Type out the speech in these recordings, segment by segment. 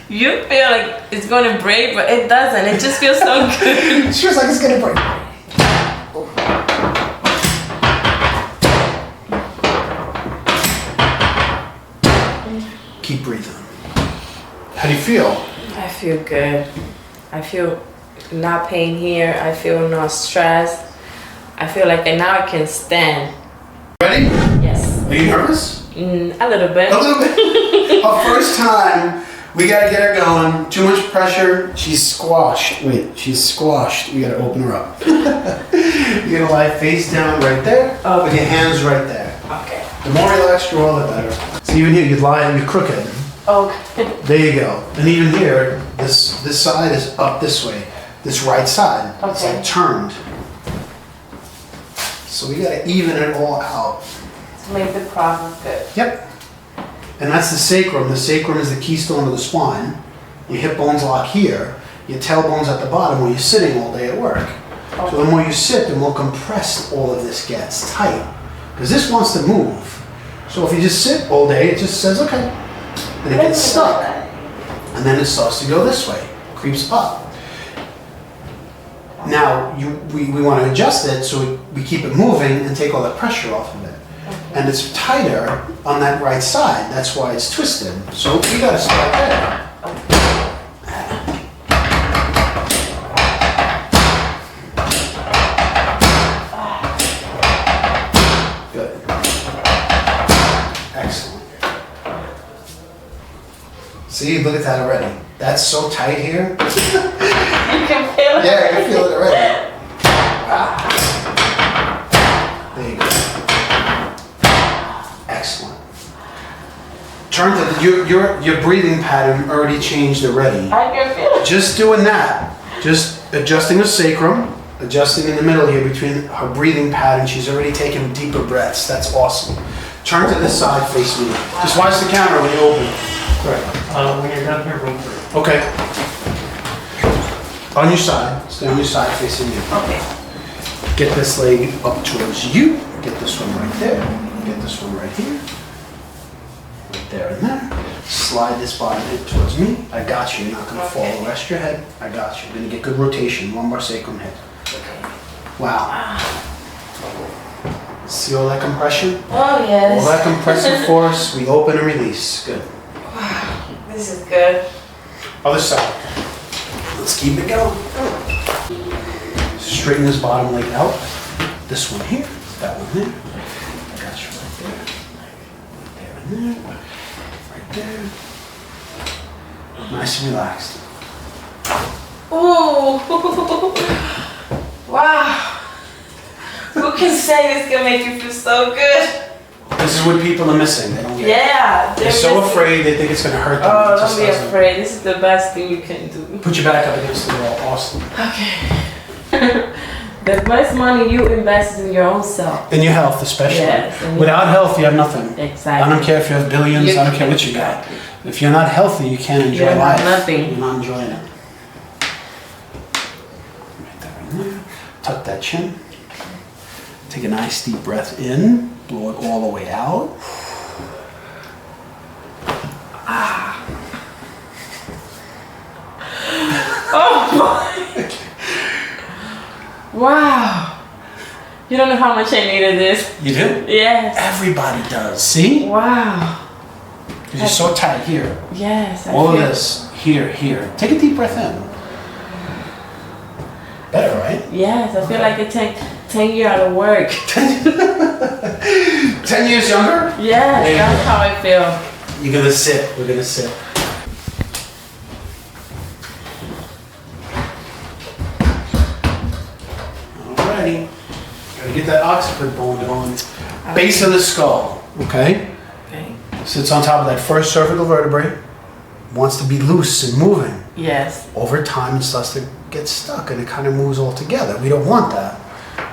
You feel like it's gonna break, but it doesn't. It just feels so good. It feels like it's gonna break. Keep breathing. How do you feel? I feel good. I feel no pain here. I feel no stress. I feel like now I can stand. Ready? Yes. Are you nervous? A little bit. A little bit. Our first time, we gotta get her going. Too much pressure. She's squashed. Wait, she's squashed. We gotta open her up. You're gonna lie face down right there, with your hands right there. Okay. The more relaxed you are, the better. So even here, you'd lie and you're crooked. Okay. There you go. And even here, this side is up this way. This right side, it's Okay. like turned. So we gotta even it all out. To make the process good. Yep. And that's the sacrum. The sacrum is the keystone of the spine. Your hip bones lock here. Your tailbone's at the bottom where you're sitting all day at work. Okay. So the more you sit, the more compressed all of this gets, tight. Because this wants to move. So if you just sit all day, it just says, okay. And it gets stuck. And then it starts to go this way, creeps up. Now, we want to adjust it so we keep it moving and take all the pressure off of it. Okay. And it's tighter on that right side. That's why it's twisted. So we got to start there. Good. Excellent. See, look at that already. That's so tight here. You can feel it. Yeah, I can feel it already. There you go. Excellent. Turn to your breathing pattern already changed already. I can feel it. Just doing that, just adjusting the sacrum, adjusting in the middle here between her breathing pattern. She's already taking deeper breaths. That's awesome. Turn to this side, face me. Just watch the camera when you open. Correct. When you're done here, room 3. Okay. On your side. Stay on your side, facing you. Okay. Get this leg up towards you. Get this one right there. Get this one right here. Right there and there. Slide this bottom hip towards me. I got you. You're not going to fall. Rest your head. I got you. You're going to get good rotation. Lumbar sacrum hip. Okay. Wow. See all that compression? Oh yes. All that compressive force. We open and release. Good. Wow. This is good. Other side. Let's keep it going. Straighten this bottom leg out. This one here, that one there. I got you right there. There and there. Right there. Nice and relaxed. Ooh. Wow. Who can say this can make you feel so good? This is what people are missing. They don't get it. Yeah. They're so missing. afraid they think it's going to hurt them. Oh, It just don't be doesn't. afraid. This is the best thing you can do. Put your back up against the wall. Awesome. Okay. The best money you invest is in your own self. In your health, especially. Yes, and Without health, you have nothing. Exactly. I don't care if you have billions. I don't care what you got. If you're not healthy, you can't enjoy You have life. nothing. You're not enjoying it. Right there and there. Tuck that chin. Take a nice deep breath in. Blow it all the way out. Oh my. Wow. You don't know how much I needed this. You do? Yes. Everybody does. See? Wow. Because you're so tight here. Yes. All of this. Here, here. Take a deep breath in. Better, right? Yes, I feel like it take 10 years out of work. 10 years younger? Yes, There you that's go. how I feel. You're gonna sit. We're gonna sit. Alrighty. Gotta get that occiput bone going. Base of the skull. Okay? Okay. Sits on top of that first cervical vertebrae. Wants to be loose and moving. Yes. Over time, it starts to get stuck and it kind of moves all together. We don't want that.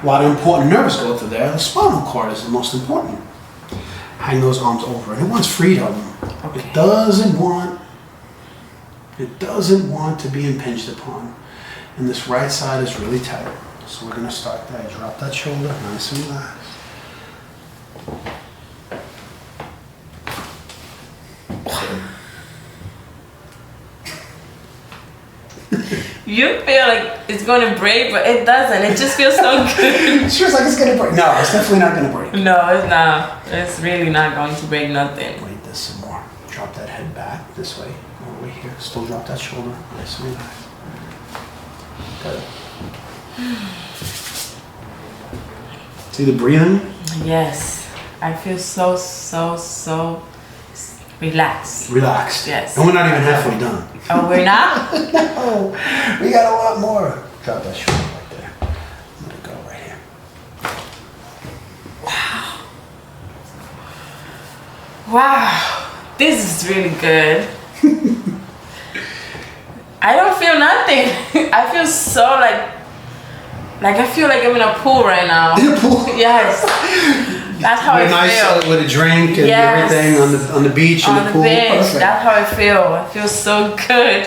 A lot of important nerves go through there. The spinal cord is the most important. Hang those arms over, and it wants freedom. Okay. It doesn't want to be impinged upon. And this right side is really tight. So we're gonna start there. Drop that shoulder, nice and relaxed. You feel like it's going to break, but it doesn't. It just feels so good. It feels like it's gonna break. No, it's definitely not gonna break. No, it's not. It's really not going to break nothing. Wait this some more. Drop that head back this way. All the way here. Still drop that shoulder. Nice and relaxed. Good. See the breathing? Yes. I feel so relaxed. Relaxed. Yes. And we're not even halfway done. Oh, we're not? No, we got a lot more. Drop that shoulder right there. Let it go right here. Wow. This is really good. I don't feel nothing. I feel so like I feel like I'm in a pool right now. In a pool? Yes. That's how I feel. With a drink and everything on the beach and the pool. Bench. Perfect. That's how I feel. I feel so good.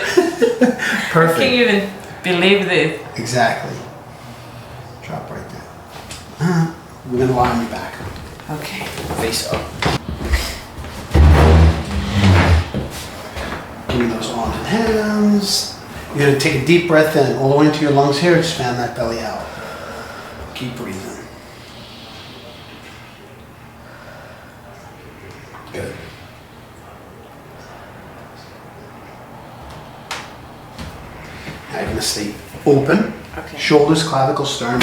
Perfect. I can't even believe this. Exactly. Drop right there. We're gonna lie on your back. Okay. Face up. Give me those arms and hands. You're gonna take a deep breath in, all the way into your lungs here. Expand that belly out. Keep breathing. Good. Now you're gonna stay open. Okay. Shoulders, clavicle, sternum.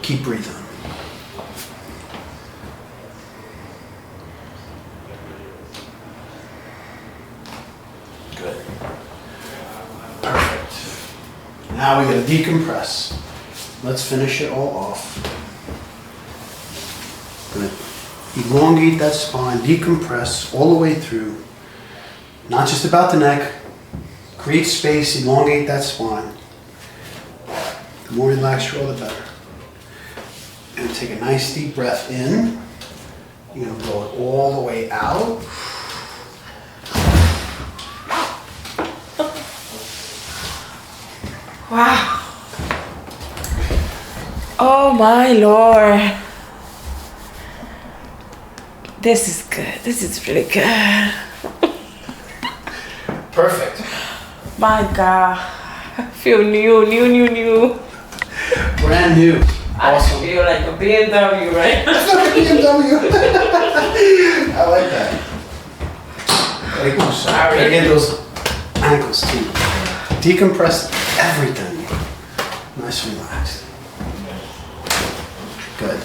Keep breathing. Good. Perfect. Now we're going to decompress. Let's finish it all off. Good. Elongate that spine, decompress all the way through. Not just about the neck. Create space, elongate that spine. The more relaxed you are, the better. And take a nice deep breath in. You're going to blow it all the way out. Wow. Oh my Lord. This is good. This is really good. Perfect. My God. I feel new. Brand new. Awesome. I feel like a BMW right now. BMW. I like that. Gotta get those ankles too. Decompress everything. Nice and relaxed. Good.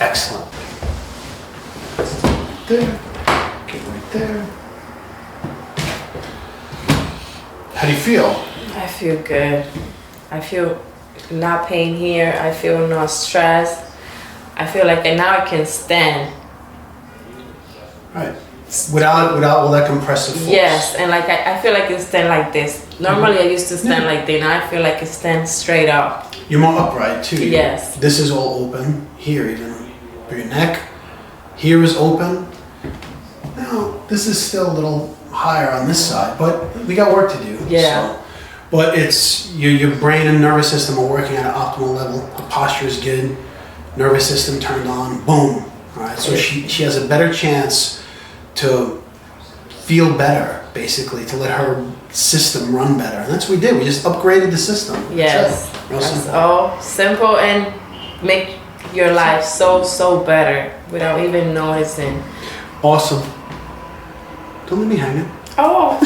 Excellent. There. Get right there. How do you feel? I feel good. I feel no pain here. I feel no stress. I feel like now I can stand. Right. Without all that compressive force. Yes, and like I feel like I can stand like this. Normally I used to stand like this. Now I feel like I stand straight up. You're more upright too. Yes. This is all open here, even for your neck. Here is open. Now this is still a little higher on this side, but we got work to do. Yeah. So. But it's your brain and nervous system are working at an optimal level. Her posture is good. Nervous system turned on. Boom. All right. So she has a better chance to feel better, basically, to let her system run better. And that's what we did. We just upgraded the system. Yes. Real That's simple. all simple and make your life so better without even noticing. Awesome. Don't leave me hanging. Oh.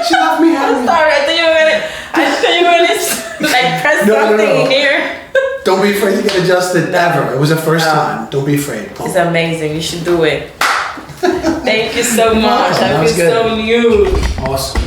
She left me hanging. I'm sorry. I thought you were gonna like press something here. Don't be afraid to get adjusted ever. It was the first time. Don't be afraid. It's amazing. You should do it. Thank you so much. That I was feel good. so new. Awesome.